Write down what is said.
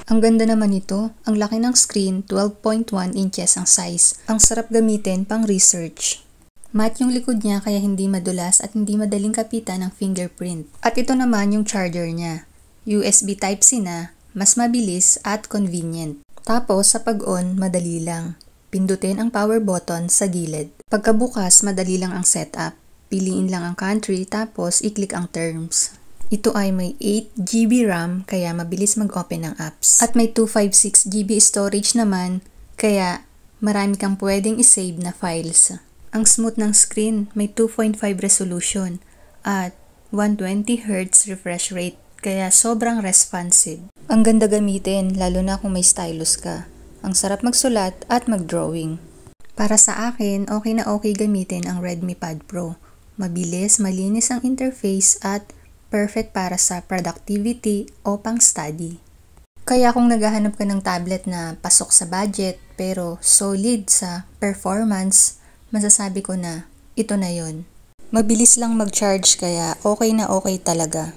Ang ganda naman ito, ang laki ng screen, 12.1 inches ang size. Ang sarap gamitin pang research. Matte yung likod niya kaya hindi madulas at hindi madaling kapitan ng fingerprint. At ito naman yung charger niya. USB Type-C na, mas mabilis at convenient. Tapos sa pag-on, madali lang. Pindutin ang power button sa gilid. Pagkabukas, madali lang ang setup. Piliin lang ang country tapos i-click ang terms. Ito ay may 8GB RAM kaya mabilis mag-open ng apps. At may 256GB storage naman kaya marami kang pwedeng isave na files. Ang smooth ng screen, may 2.5 resolution at 120Hz refresh rate kaya sobrang responsive. Ang ganda gamitin lalo na kung may stylus ka. Ang sarap magsulat at mag-drawing. Para sa akin, okay na okay gamitin ang Redmi Pad Pro. Mabilis, malinis ang interface at perfect para sa productivity o pang-study. Kaya kung naghahanap ka ng tablet na pasok sa budget pero solid sa performance, masasabi ko na ito na yon. Mabilis lang mag-charge kaya okay na okay talaga.